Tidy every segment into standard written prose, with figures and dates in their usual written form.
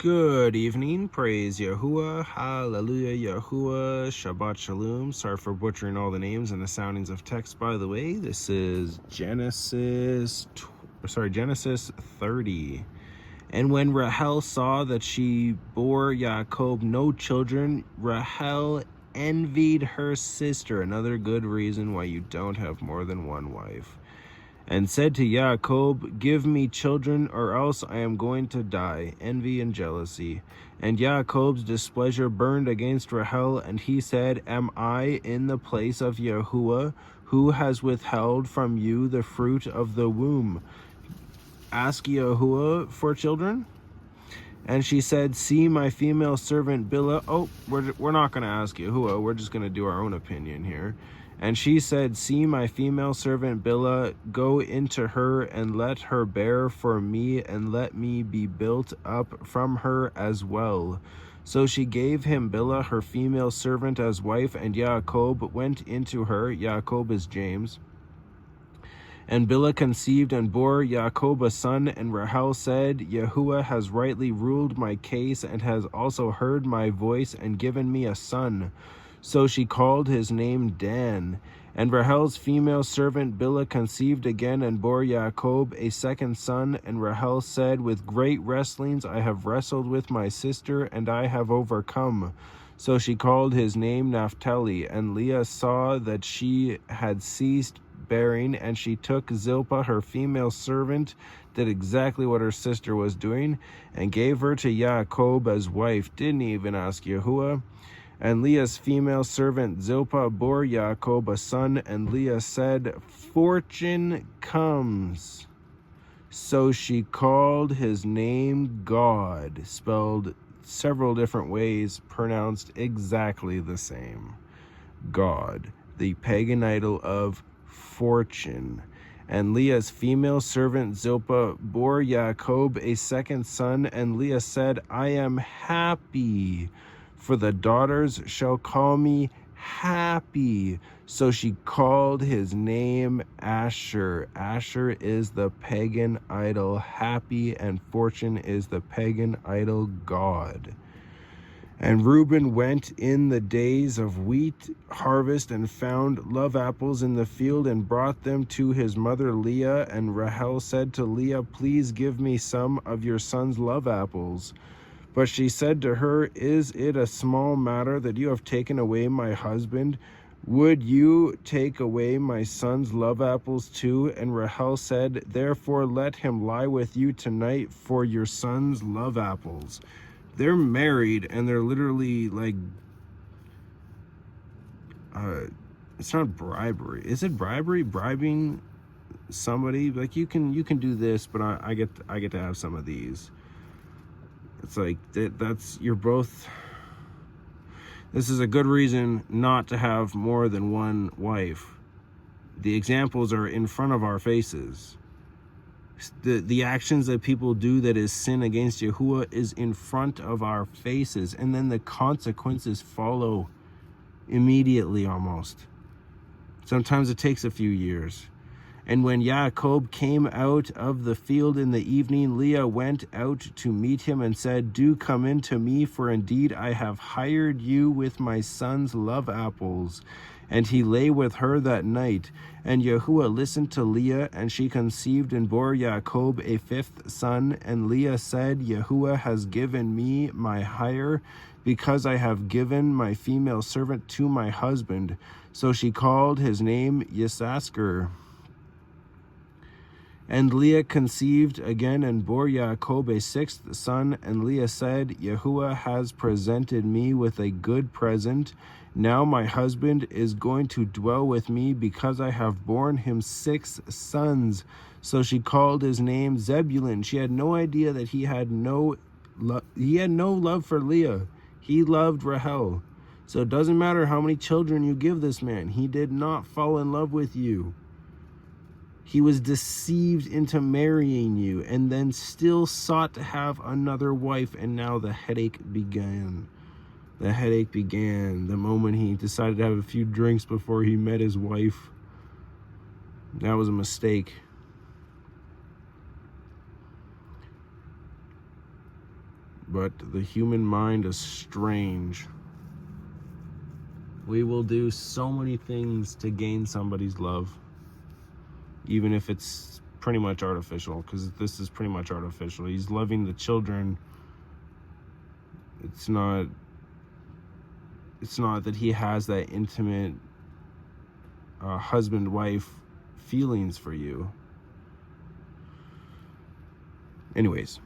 Good evening, praise Yahuah, hallelujah, Yahuah, Shabbat Shalum. Sorry for butchering all the names and the soundings of text, by the way. This is Genesis 30. And when Rahel saw that she bore Yaakov no children, Rahel envied her sister. Another good reason why you don't have more than one wife. And said to Yaakov, give me children, or else I am going to die. Envy and jealousy. And Yaakov's displeasure burned against Rahel, and he said, am I in the place of Yahuah, who has withheld from you the fruit of the womb? Ask Yahuah for children? And she said, see my female servant Bilhah. Oh, we're not going to ask Yahuah. We're just going to do our own opinion here. And she said, see my female servant Bilhah, go into her and let her bear for me, and let me be built up from her as well. So she gave him Bilhah, her female servant, as wife, and Yaakov went into her. Yaakov is James. And Bilhah conceived and bore Yaakov a son, and Rahel said, Yahuah has rightly ruled my case, and has also heard my voice, and given me a son. So she called his name Dan. And Rahel's female servant Bilhah conceived again, and bore Yaakov a second son. And Rahel said, with great wrestlings I have wrestled with my sister, and I have overcome. So she called his name Naphtali. And Leah saw that she had ceased bearing, and she took Zilpah, her female servant, did exactly what her sister was doing, and gave her to Yaakov as wife. Didn't even ask Yahuah. And Leah's female servant Zilpah bore Yaakov a son, and Leah said, fortune comes. So she called his name God, spelled several different ways, pronounced exactly the same. God, the pagan idol of fortune. And Leah's female servant Zilpah bore Yaakov a second son, and Leah said, I am happy, for the daughters shall call me happy. So she called his name Asher. Asher is the pagan idol happy, and fortune is the pagan idol God. And Reuben went in the days of wheat harvest, and found love apples in the field, and brought them to his mother Leah. And Rahel said to Leah, please give me some of your son's love apples. But she said to her, is it a small matter that you have taken away my husband? Would you take away my son's love apples too? And Rahel said, therefore let him lie with you tonight for your son's love apples. They're married, and they're literally like, it's not bribery. Is it bribery? Bribing somebody? Like, you can do this, but I get to have some of these. It's like you're both. This is a good reason not to have more than one wife. The examples are in front of our faces. The actions that people do that is sin against Yahuah is in front of our faces, and then the consequences follow immediately almost. Sometimes it takes a few years. And when Yaakov came out of the field in the evening, Leah went out to meet him and said, do come in to me, for indeed I have hired you with my son's love apples. And he lay with her that night. And Yahuah listened to Leah, and she conceived and bore Yaakov a fifth son. And Leah said, Yahuah has given me my hire, because I have given my female servant to my husband. So she called his name Yissaschar. And Leah conceived again and bore Yaakov a sixth son. And Leah said, Yahuah has presented me with a good present. Now my husband is going to dwell with me, because I have borne him 6 sons. So she called his name Zebulun. She had no idea that he had no love for Leah. He loved Rahel. So it doesn't matter how many children you give this man. He did not fall in love with you. He was deceived into marrying you, and then still sought to have another wife, and now the headache began. The headache began the moment he decided to have a few drinks before he met his wife. That was a mistake. But the human mind is strange. We will do so many things to gain somebody's love, even if it's pretty much artificial, because this is pretty much artificial. He's loving the children. It's not that he has that intimate husband-wife feelings for you. Anyways.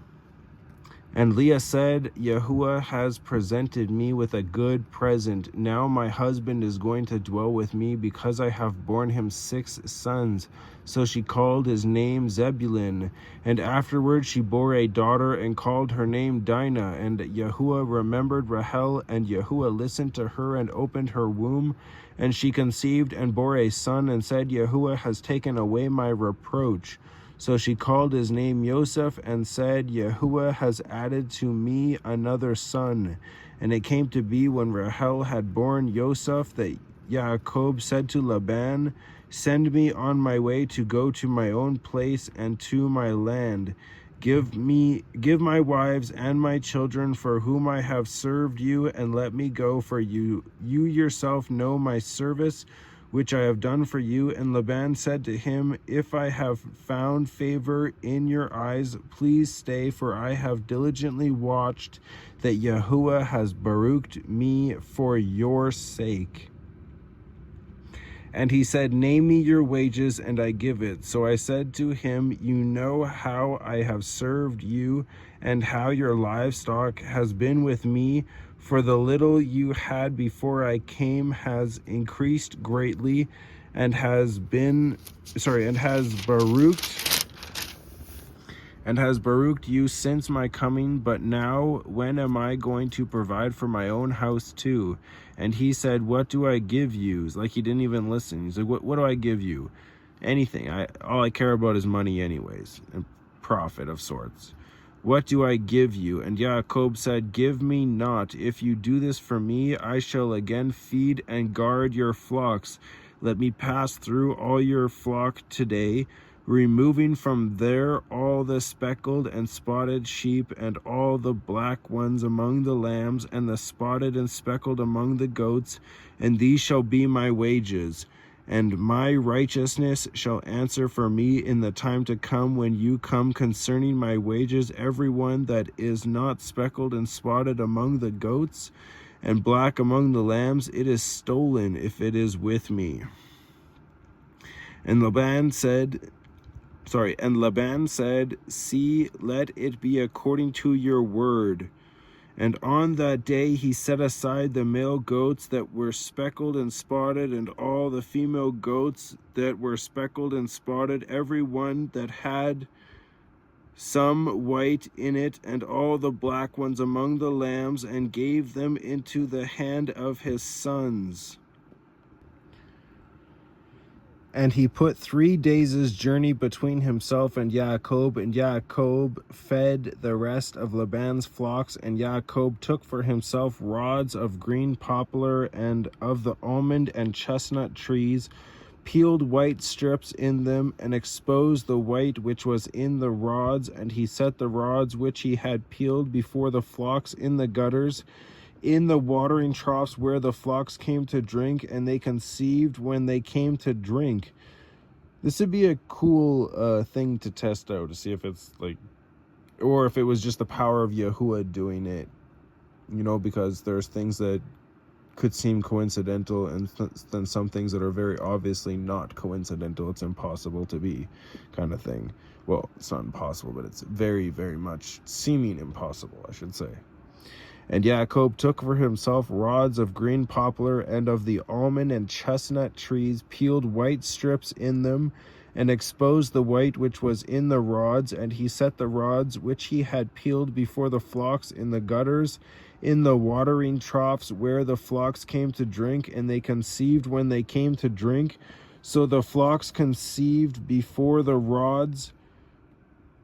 And Leah said, Yahuah has presented me with a good present. Now my husband is going to dwell with me because I have borne him 6 sons. So she called his name Zebulun. And afterward she bore a daughter and called her name Dinah. And Yahuah remembered Rahel, and Yahuah listened to her and opened her womb. And she conceived and bore a son and said, Yahuah has taken away my reproach. So she called his name Yosef and said, Yahuah has added to me another son. And it came to be when Rahel had borne Yosef that Yaakov said to Laban, send me on my way to go to my own place and to my land. Give my wives and my children for whom I have served you, and let me go, for you yourself know my service, which I have done for you. And Laban said to him, if I have found favor in your eyes, please stay, for I have diligently watched that Yahuah has baruched me for your sake. And he said, name me your wages, and I give it. So I said to him, you know how I have served you, and how your livestock has been with me, for the little you had before I came has increased greatly, and has baruched you since my coming. But now when am I going to provide for my own house too? And he said, what do I give you? It's like he didn't even listen. He's like, what do I give you? Anything. All I care about is money anyways, and profit of sorts. What do I give you? And Yaakov said, give me not. If you do this for me, I shall again feed and guard your flocks. Let me pass through all your flock today, removing from there all the speckled and spotted sheep, and all the black ones among the lambs, and the spotted and speckled among the goats, and these shall be my wages. And my righteousness shall answer for me in the time to come when you come concerning my wages. Every one that is not speckled and spotted among the goats, and black among the lambs, it is stolen if it is with me. And Laban said, see, let it be according to your word. And on that day he set aside the male goats that were speckled and spotted, and all the female goats that were speckled and spotted, every one that had some white in it, and all the black ones among the lambs, and gave them into the hand of his sons. And he put 3 days' journey between himself and Yaakov, and Yaakov fed the rest of Laban's flocks. And Yaakov took for himself rods of green poplar and of the almond and chestnut trees, peeled white strips in them, and exposed the white which was in the rods. And he set the rods which he had peeled before the flocks in the gutters, in the watering troughs where the flocks came to drink, and they conceived when they came to drink. This would be a cool thing to test out, to see if it's like, or if it was just the power of Yahuah doing it, because there's things that could seem coincidental, and then some things that are very obviously not coincidental. It's impossible to be, kind of thing. Well, it's not impossible, but it's very, very much seeming impossible, I should say. And Yaakov took for himself rods of green poplar and of the almond and chestnut trees, peeled white strips in them, and exposed the white which was in the rods. And he set the rods which he had peeled before the flocks in the gutters, in the watering troughs where the flocks came to drink, and they conceived when they came to drink. So the flocks conceived before the rods,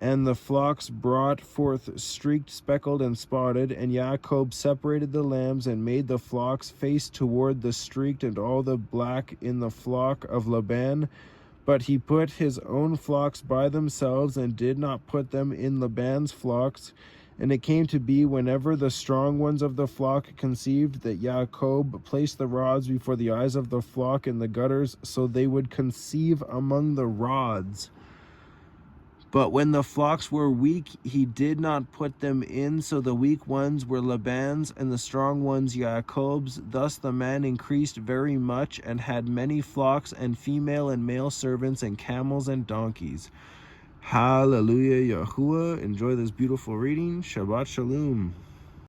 and the flocks brought forth streaked, speckled, and spotted. And Yaakov separated the lambs, and made the flocks face toward the streaked and all the black in the flock of Laban. But he put his own flocks by themselves, and did not put them in Laban's flocks. And it came to be, whenever the strong ones of the flock conceived, that Jacob placed the rods before the eyes of the flock in the gutters, so they would conceive among the rods. But when the flocks were weak, he did not put them in, so the weak ones were Laban's, and the strong ones Jacob's. Thus the man increased very much, and had many flocks, and female and male servants, and camels and donkeys. Hallelujah, Yahuah. Enjoy this beautiful reading. Shabbat Shalom.